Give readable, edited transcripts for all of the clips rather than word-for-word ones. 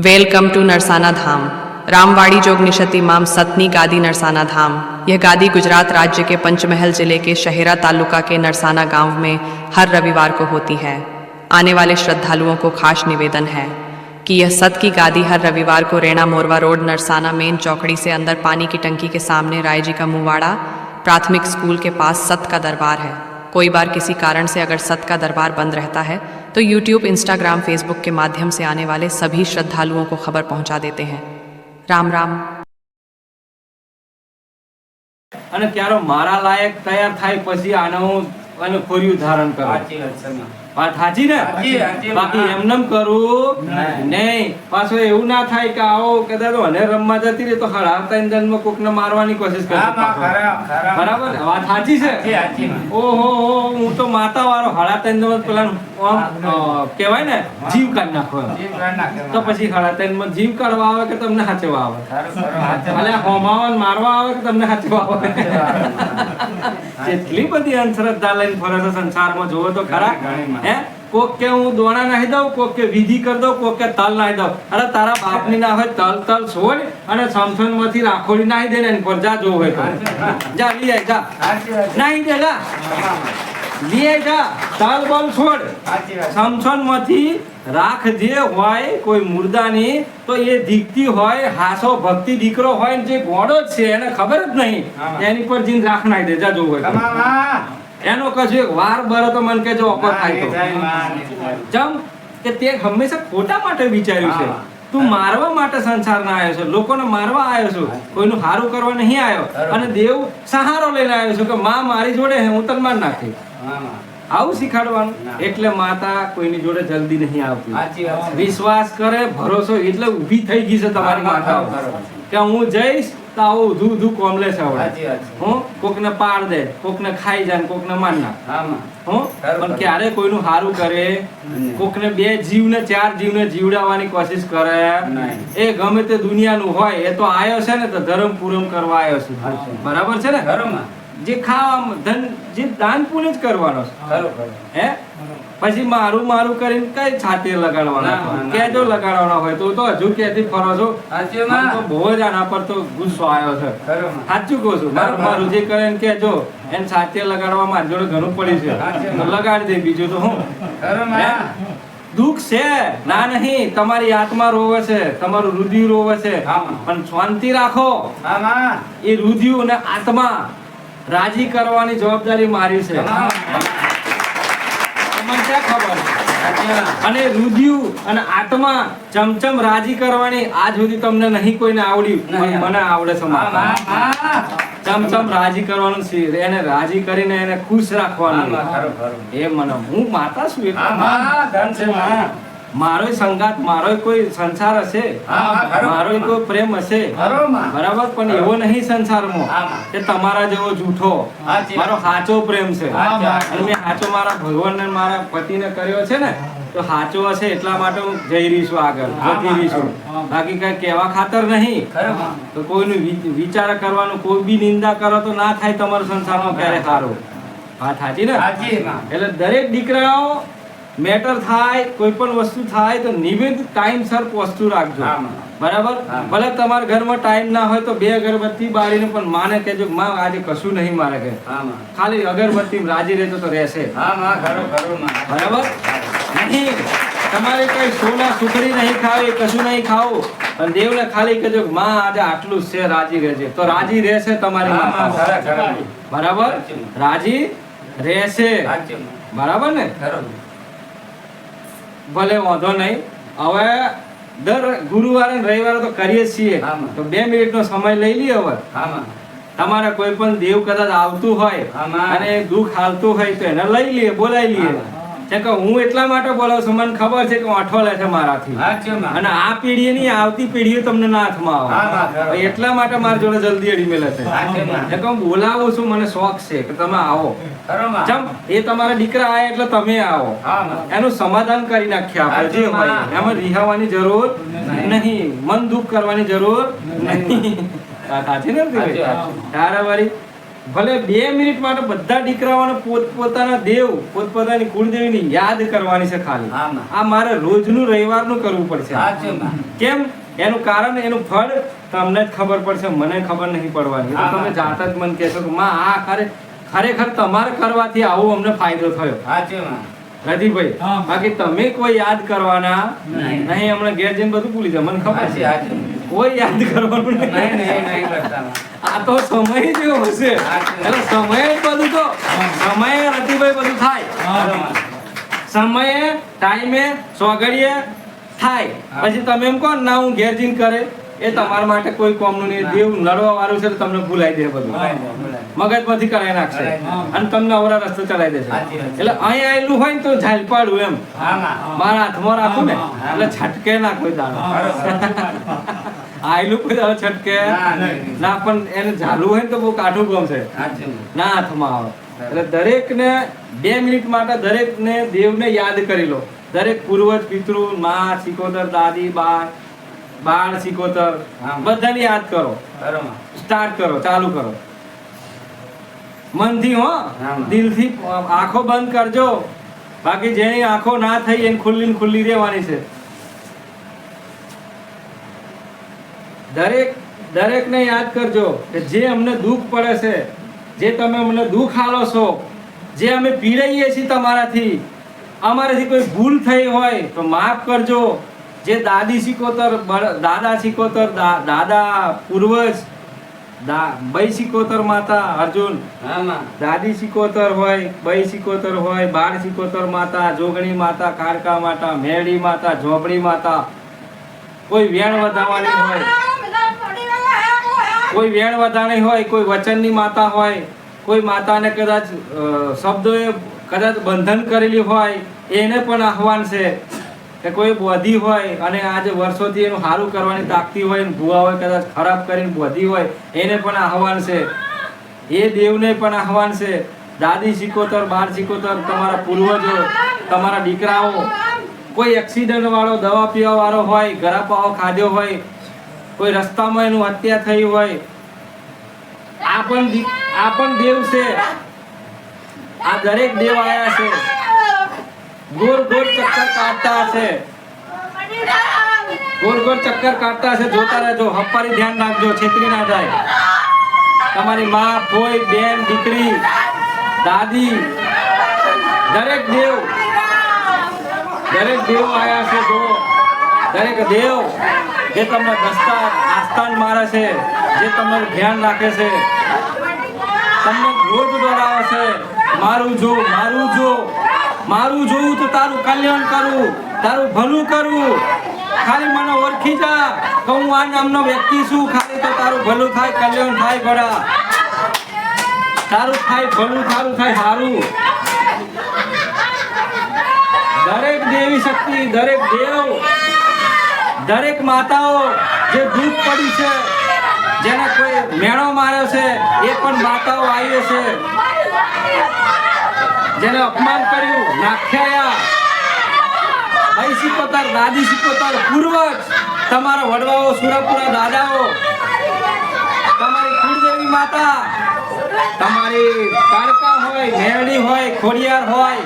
Welcome to Narsana धाम। रामवाड़ी जोग निशति माम सतनी गादी नरसाना धाम। यह गादी गुजरात राज्य के पंचमहल जिले के शहेरा तालुका के नरसाना गांव में हर रविवार को होती है। आने वाले श्रद्धालुओं को खास निवेदन है कि यह सत की गादी हर रविवार को रेणा मोरवा रोड नरसाना मेन चौकड़ी से अंदर पानी की टंकी के सामने राय जी का मुवाड़ा प्राथमिक स्कूल के पास सत का दरबार है। कोई बार किसी कारण से अगर सत का दरबार बंद रहता है तो यूट्यूब, इंस्टाग्राम, फेसबुक के माध्यम से आने वाले सभी श्रद्धालुओं को खबर पहुंचा देते हैं। राम राम। અને ક્યારો મારા લાયક તૈયાર થાય પછી આનો અને ખોરિયું ધારણ કરો. વાત સાચી ને? બાકી એમનેમ કરું નહીં. પાછો એવું ના થાય કે આવો કદાચ અને રમવા જતી રહી તો હળાવતા ઇંધનમાં કોકને મારવાની કોશિશ કરતો. બરાબર? વાત સાચી છે. ઓહો હું તો માતા વાળો હળાવતા ઇંધમાં પેલા કહેવાય ને જીવ કાઢી નાખો. તો પછી હળાવતા ઇંધમાં જીવ કાઢવા આવે કે તમને સાચવા આવે? એટલે હોમાવા મારવા આવે કે તમને સાચવા આવે? કેટલી બધી અંધશ્રદ્ધા લઈને ફરે છે સંસારમાં. જોવો તો ખરા. હે કોક કે હું દોણા નાખી દઉં, કોક કે વિધિ કરી દઉં, કોક કે તલ નાખી દઉં. અરે તારા બાપની ના હોય તલ છોડ અને સમસન માંથી રાખોડી નાખી દે ને એની પર જા જોવું હોય તો જા લઈ આય. જા નાખી દે. જા લઈ આય. જા તલ બલ છોડ. સમસન માંથી રાખ જે હોય કોઈ મુર્દાની તો એ દીકતી હોય, હાસો ભક્તિ દીકરો હોય ને જે ગોળો છે એને ખબર જ નહીં એની પર જીન રાખ નાખી દે. જા જોવું હોય એનો કશું એક વાર બરો તો મન કે જો અપર થાય તો જમ કે તે હંમેશા ખોટા માટે વિચાર્યું છે. તું મારવા માટે સંસારમાં આવ્યો છે, લોકોને મારવા આવ્યો છું, કોઈનું સારું કરવા નહીં આવ્યો. અને દેવ સહારો લઈને આવ્યો છું કે માં મારી જોડે હું તને માર નાખી. આવું શીખાડવાનું. એટલે માતા કોઈની જોડે જલ્દી નહીં આવતી. વિશ્વાસ કરે, ભરોસો એટલે ઊભી થઈ ગઈ છે તમારી માતા કે હું જઈશ તો આવું ઊધું ઊધું કોમલેશ આવડે. હું કોકને પાડ દે, કોકને ખાઈ જાય, કોકને માર નાખ. હું પણ ક્યારે કોઈનું સારું કરે, કોકને 2 જીવને 4 જીવને જીવડાવવાની કોશિશ કરે એ ગમે તે દુનિયાનું હોય એ તો આયો છે ને તો ધર્મ પૂરમ કરવા આવ્યો છે. બરાબર છે ને? જે ખાવા ધન જે દાન પુણ્ય જ કરવાનો છે. હે પછી મારું મારું કરીને કઈ છાતી લગાડવાના કેજો લગાડવાના હોય તો હજુ ક્યાંથી ફરો છો? તો બહુ જ આના પર તો ગુસ્સો આવ્યો છે. સાચું કહું છું. મારું જે કરે ને કેજો એને છાતી લગાડવા મારી જોડે ઘણું પડ્યું છે તો લગાડી દે. બીજું તો હું દુઃખ છે ના નહીં. તમારી આત્મા રોવે છે, તમારું રુધિર રોવે છે, પણ શાંતિ રાખો. એ રુધિર અને આત્મા રાજી કરવાની જવાબદારી મારી છે. અને રુધિર અને આત્મા ચમચમ રાજી કરવાની આજ સુધી તમને નહીં કોઈને આવડ્યું, મને આવડે છે. ચમચમ રાજી કરવાનું છે, એને રાજી કરીને એને ખુશ રાખવાનું. એ મને હું માતા છું એટલે મારો સંગાત, મારો કોઈ સંસાર હશે, મારો કોઈ પ્રેમ હશે. બરાબર? પણ એવો નહીં સંસારમાં કે તમારા જેવો જૂઠો. મારો સાચો પ્રેમ છે અને મેં સાચો મારા ભગવાનને મારા પતિને કર્યો છે ને તો સાચો હશે એટલા માટે હું જઈ રહી છું, આગળ વધી રહી છું. બાકી કઈ કહેવા ખાતર નહીં. તો કોઈનું વિચાર કરવાનું, કોઈ બી નિંદા કરો તો ના થાય તમારો સંસારમાં ક્યારે સારું. વાત સાચી ને? એટલે દરેક દીકરાઓ મેટર થાય, કોઈ પણ વસ્તુ થાય તો નિવેદ ટાઈમસર પહોંચતું રાખજો. બરાબર? ભલે તમારા ઘરમાં ટાઈમ ના હોય તો 2 અગરબત્તી બાળીને પણ માને કહેજો માં આજે કશું નહીં મારે કે ખાલી અગરબત્તી રાજી રહેતો તો રહેશે. બરાબર? નહીં તમારે કઈ સોના સુખડી નહીં ખાવી, કશું નહીં ખાવું, પણ દેવને ખાલી કહેજો માં આજે આટલું છે, રાજી રહેજે તો રાજી રહેશે તમારી માતા. બરાબર? રાજી રહેશે. બરાબર ને? ભલે વાંધો નહીં. હવે દર ગુરુવારે રવિવારે તો કરીએ છીએ તો 2 મિનિટનો સમય લઈ લઈએ. હવે તમારે કોઈ પણ દેવ કદાચ આવતું હોય અને દુઃખ હાલતું હોય તો એને લઈ લઈએ, બોલાવી લઈએ. કે હું એટલા માટે બોલાવું છું, મને ખબર છે કે વાંઠો લે છે મારાથી અને આ પેઢી ની આવતી પેઢીઓ તમને ના હાથમાં આવે. એટલા માટે મારી જોડે જલ્દી અડી મેલે છે. હું બોલાવું છું, મને શોખ છે કે તમે આવો. એ તમારા દીકરા આયા એટલે તમે આવો. એનું સમાધાન કરી નાખીએ આપણે જે હોય. એમાં રિહાવાની જરૂર નહીં, મન દુઃખ કરવાની જરૂર નહીં. સાચી નથી? તારા વાળી ભલે 2 મિનિટ માટે બધા દીકરાઓને પોતપોતાના દેવ પોતપોતાની કુળદેવીની યાદ કરવાની છે ખાલી. હા, માં. આ મારે રોજનું રવિવારનું કરવું પડશે. સાચું માં. કેમ? એનું કારણ એનું ફળ તમને જ ખબર પડશે, મને ખબર નહીં પડવાની. તો હા, તમે હા. જાત જ મને કહેશો કે માં આ ખરેખર તમારે કરવાથી આવો અમને ફાયદો થયો. સાચું માં. રતિભાઈ, હા. બાકી તમે કોઈ યાદ કરવાના નહીં. નહીં. હમણાં ઘેર જઈને બધું ભૂલી જાય, મને ખબર સાચું, છે. સાચું. કોઈ યાદ કરવાનું નહીં, નહીં. નહીં, નહીં કરતા માં. આ તો સમય જેવો હશે. સાચું. એટલે સમયે જ બધું તો સમયે રતિભાઈ બધું થાય. બરોબર. સમયે ટાઈમે સોગડીએ થાય. હા. પછી તમે એમ કહો ને, ના હું ઘેર જઈને કરે, એ તમારા માટે કોઈ કોમનું નહીં. દેવ નડવા વાળું છે તો તમને ભૂલાઈ દે બધું, બોલાય દે, બોલાય દે. મગજમાંથી કરાવી નાખશે કરાવી નાખશે. અને તમને અવરા રસ્તે ચલાવી દેશે. સાચી વાત છે. એટલે અહીં આવેલું હોય ને તો ઝાલ પાડું એમ હા માં. મારા હાથમાં રાખું ને હા. એટલે છટકે ના કોઈ દાડો. આયેલું કોઈ દાડો છટકે ના, નહીં. ના, પણ એને ઝાલું હોય ને તો બહુ કાઠું ગમશે સાચું માં. ના હાથમાં આવે. એટલે દરેકને 2 મિનિટ માટે દરેકને દેવને યાદ કરી લો. દરેક પૂર્વજ પિતૃ માં સિકોતર દાદી બાળ સિકોતર હા. બધાને યાદ કરો. બરોબર માં. સ્ટાર્ટ કરો, ચાલુ કરો મનથી. હો હા. દિલથી આંખો બંધ કરજો. બાકી જેની આંખો ના થઈ એને ખુલ્લી ને ખુલ્લી રહેવાની છે. દરેકને યાદ કરજો કે જે અમને દુઃખ પડે છે, જે તમે અમને દુઃખ આલો છો, જે અમે પીડાઈએ છીએ તમારાથી, અમારાથી કોઈ ભૂલ થઈ હોય તો માફ કરજો. જે દાદી સિકોતર દાદા સિકોતર દાદા પૂર્વજ બઈ સિકોતર માતા અર્જુન હા માં. દાદી સિકોતર હોય, બઈ સિકોતર હોય, બાળ સિકોતર માતા, જોગણી માતા, કાળકા માતા, મેળી માતા, ઝોપડી માતા, કોઈ વેણ વધાવાની હોય, કોઈ વેણ વધાણી હોય, કોઈ વચનની માતા હોય, કોઈ માતાને કદાચ શબ્દોએ કદાચ બંધન કરેલી હોય એને પણ આહવાન છે. કે કોઈ બોધી હોય અને આજે વર્ષોથી એનું સારું કરવાની તાકતી હોય ને ભૂવા હોય કદાચ ખરાબ કરીને બોધી હોય એને પણ આહવાન છે. એ દેવને પણ આહવાન છે. દાદી સિકોતર બાળ સિકોતર તમારા પૂર્વજો, તમારા દીકરાઓ, કોઈ એક્સિડન્ટ વાળો દવા પીવા વાળો હોય, ગરાપાઓ ખાધો હોય, કોઈ રસ્તામાં એનું હત્યા થઈ હોય, આ પણ દેવ છે. આ દરેક દેવ આયા છે. ગોળ ગોળ ચક્કર કાઢતા હશે, ગોળ ગોળ ચક્કર કાઢતા હશે. જોતા રહેજો, હપ્પારી ધ્યાન રાખજો, છેતરી ના જાય. તમારી માં, ફોઈ, બેન, દીકરી, દાદી, દરેક દેવ આયા છે. જો દરેક દેવ જે તમને આસ્થાન મારે છે, જે તમારું ધ્યાન રાખે છે, તમને રોજ દોડાવે છે. મારું જોવું તો તારું કલ્યાણ કરું, તારું ભલું કરું. ખાલી મને ઓળખી જા તો હું આ નામનો વ્યક્તિ છું. ખાલી તો તારું ભલું થાય, કલ્યાણ થાય, ગળા તારું થાય, ભલું તારું થાય, સારું. દરેક દેવી શક્તિ, દરેક દેવ, દરેક માતાઓ જે દુઃખ પડી છે, જેને કોઈ મેણો માર્યો છે, એ પણ માતાઓ આવી છે. જેને અપમાન કર્યું, નાખ્યા, ભાઈ સિકોતર, દાદી સિકોતર, પૂર્વજ, તમારા વડવાઓ, સુરાપુરા દાદાઓ, તમારી કુળદેવી માતા, તમારી કાળકા હોય, મેરડી હોય, ખોડિયાર હોય,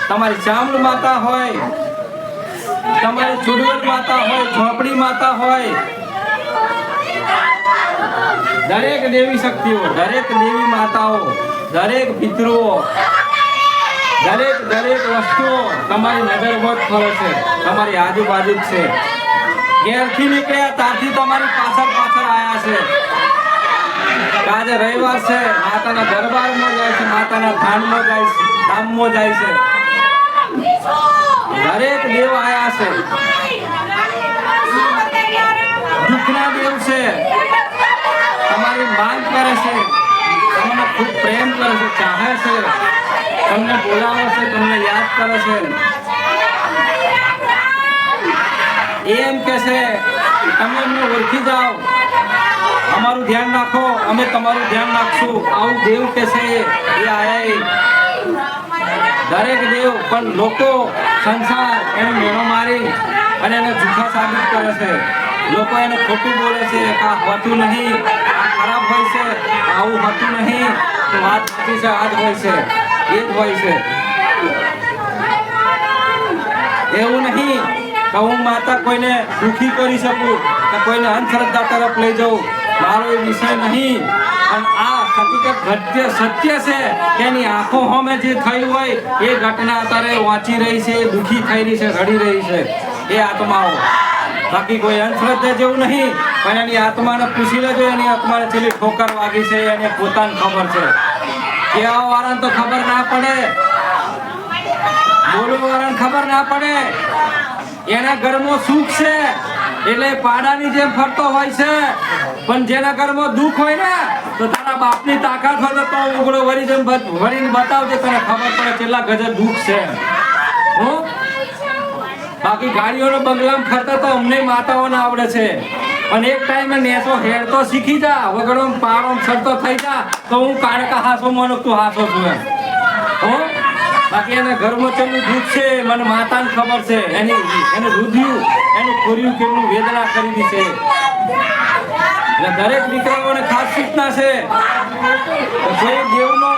તમારી ચામડ માતા હોય, તમારી ચુડવલ માતા હોય, ઝોપડી માતા હોય, દરેક દેવી શક્તિઓ, દરેક દેવી માતાઓ, દરેક પિતૃઓ, દરેક વસ્તુઓ તમારી નજરમાં જ ફરે છે, તમારી આજુબાજુ જ છે. ઘેરથી નીકળ્યા ત્યારથી તમારી પાછળ આયા છે. આજે રવિવાર છે, માતાના દરબારમાં જાય છે, માતાના ધામમાં જાય છે. દરેક દેવ આયા છે. દુઃખના દેવ છે. તમારી માંગ કરે છે, તમને ખૂબ પ્રેમ કરે છે, ચાહે છે, તમને બોલાવે છે, તમને યાદ કરે છે. એમ કે છે તમે અમને ઓળખી જાઓ, અમારું ધ્યાન રાખો, અમે તમારું ધ્યાન રાખશું. આવું દેવ કે છે એ આયા. દરેક દેવ પણ લોકો સંસાર એને મેળો મારી અને એને જૂઠા સાબિત કરે છે. લોકો એને ખોટું બોલે છે કે આ હોતું નહીં, આ ખરાબ હોય છે, આવું હોતું નહીં. તો વાત સાચી છે, આ જ હોય છે, એ જ હોય છે. એવું નહીં કે હું માતા કોઈને દુઃખી કરી શકું કે કોઈને અંધશ્રદ્ધા તરફ લઈ જાઉં, મારો એ વિષય નહીં. પણ આ હકીકત સત્ય છે કે એની આંખો સામે જે થયું હોય એ ઘટના અત્યારે વાંચી રહી છે, દુઃખી થઈ રહી છે, રડી રહી છે એ આત્માઓ. બાકી કોઈ અંધશ્રદ્ધા જેવું નહીં. પણ એની આત્માને પૂછી લેજો, એની આત્માને છેલ્લી ઠોકર વાગી છે એને પોતાને ખબર છે. કેવા વાળાને તો ખબર ના પડે, બોલવા વાળાને ખબર ના પડે. એના ઘરમાં સુખ છે એટલે પાડાની જેમ ફરતો હોય છે. પણ જેના ઘરમાં દુઃખ હોય ને તો તારા બાપની તાકાત હોય તો ઉગડો વળી જેમ વળીને બતાવજે, તને ખબર પડે કેટલા ગજબ દુઃખ છે. હું બાકી ગાડીઓનો બંગલામાં ફરતા તો અમને માતાઓને આવડે છે. અને એક ટાઈમે નેસો હેરતો શીખી જા, વગડો પારો સરતો થઈ જા તો હું કાળકા હાસો માનો તું હાસો છું એમ. હું બાકી એના ઘરમાં કેટલું દુઃખ છે મને માતાને ખબર છે. એનું રુધિયું એનું ખોર્યું કેટલું વેદના કરી છે. એટલે દરેક દીકરાઓને ખાસ સૂચના છે, કોઈ દેવનો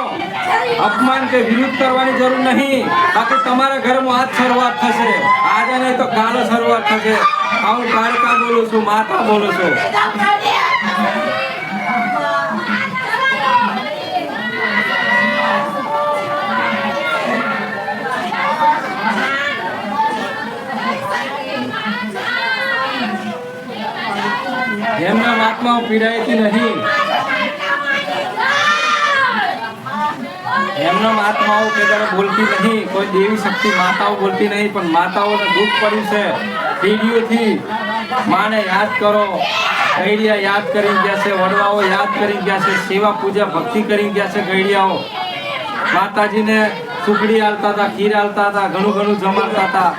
અપમાન કે વિરુદ્ધ કરવાની જરૂર નહીં. બાકી તમારા ઘરમાં આજ શરૂઆત થશે, આજે નહીં તો કાલે શરૂઆત થશે. હું કાળકા બોલું છું, માતા બોલું છું. એમના આત્માઓ પીડાયતી નહીં. એમના આત્માઓ કદાચ બોલતી નહીં, કોઈ દેવી શક્તિ માતાઓ બોલતી નહીં. પણ માતાઓને દુઃખ પડ્યું છે પેઢીઓથી. માને યાદ કરો, ગઈડિયા યાદ કરી ગયા છે, વડવાઓ યાદ કરી ગયા છે, સેવા પૂજા ભક્તિ કરી ગયા છે. ગઈડિયાઓ માતાજીને સુખડી આલતા હતા, ખીર આલતા હતા, ઘણું ઘણું જમાડતા હતા.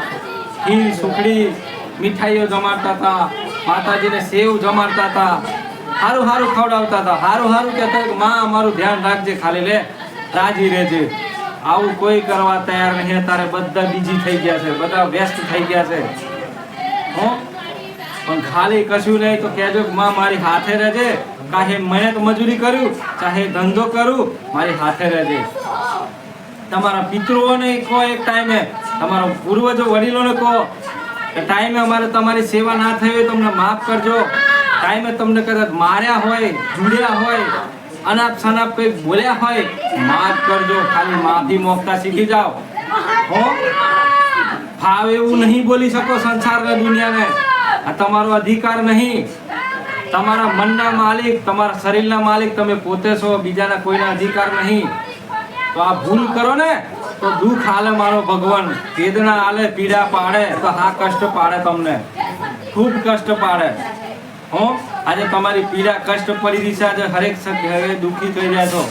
ખીર, સુખડી, મીઠાઈઓ જમાડતા હતા, માતાજીને સેવ જમાડતા હતા, સારું સારું ખવડાવતા હતા. સારું સારું કહેતા કે માં અમારું ધ્યાન રાખજે, ખાલી લે રાજી રહેજે. આવું કોઈ કરવા તૈયાર નહીં. તારે બધા બીજી થઈ ગયા છે, બધા વ્યસ્ત થઈ ગયા છે. પણ ખાલી કશું નહીં તો કહેજો કે માં મારી હાથે રહેજે. ચાહે મહેનત મજૂરી કર્યું, ચાહે ધંધો કરું, મારી હાથે રહેજે. તમારા પિતૃઓને કહો, એક ટાઈમે તમારા પૂર્વજો વડીલોને કહો કે ટાઈમે અમારે તમારી સેવા ના થઈ હોય તમને માફ કરજો. ટાઈમે તમને કદાચ માર્યા હોય, જુડ્યા હોય, અનાપ શનાપ કંઈક બોલ્યા હોય, માફ કરજો. ખાલી માફી મોકતા શીખી જાઓ. ફાવે એવું નહીં બોલી શકો સંસારના દુનિયાને. આ તમારો અધિકાર નહીં. તમારા મનના માલિક, તમારા શરીરના માલિક તમે પોતે છો, બીજાના કોઈના અધિકાર નહીં. તો આ ભૂલ કરો ને તો દુઃખ હાલે મારો ભગવાન, વેદના હાલે, પીડા પાડે તો હા કષ્ટ પાડે, તમને ખૂબ કષ્ટ પાડે. આજે તમારી પીડા કષ્ટ પડી રહી છે. આજે હરેક હવે દુઃખી થઈ રહ્યા છો.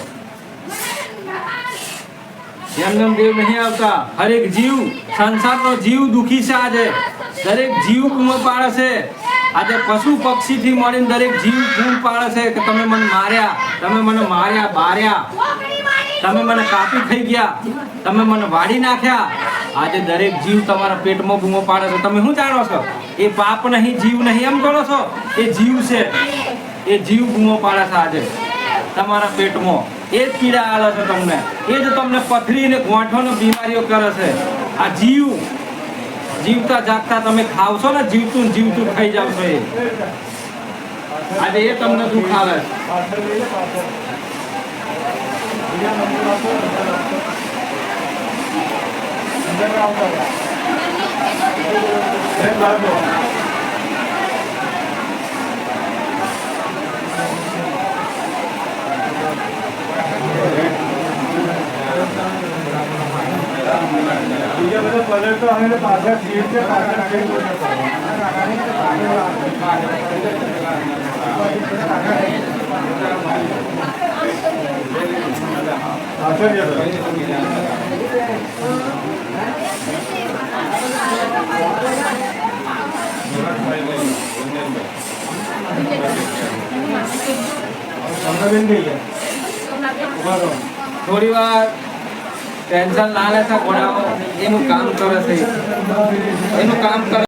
એમનેમ દેવ નહીં આવતા. હરેક જીવ, સંસારનો જીવ દુઃખી છે. આજે દરેક જીવ બૂમો પાડે છે. આજે પશુ પક્ષી થી મળીને દરેક જીવ બૂમ પાડે છે કે તમે મને માર્યા, તમે મને માર્યા, બાર્યા, તમે મને કાપી થઈ ગયા, તમે મને વાળી નાખ્યા. આજે દરેક જીવ તમારા પેટમાં બૂમો પાડે છે. તમે શું જાણો છો? એ પાપ નહીં, જીવ નહીં એમ ગણો છો? એ જીવ છે. એ જીવ બૂમો પાડે છે આજે તમારા પેટમાં. એ જ પીડા આવે છે તમને. એ જ તમને પથરી ને ગોઠવણ બીમારીઓ કરે છે. આ જીવ જીવતા જાગતા તમે ખાવશો ને, જીવતું જીવતું ખાઈ જાવ છો. એ આજે એ તમને દુઃખ આવે. બીજા બધા પલર તો અમે પાછળ છીએ છે, પાછળ થોડી વાર ટેન્શન ના લેતા ઘોડાઓ એનું કામ કરે છે, એનું કામ કરે.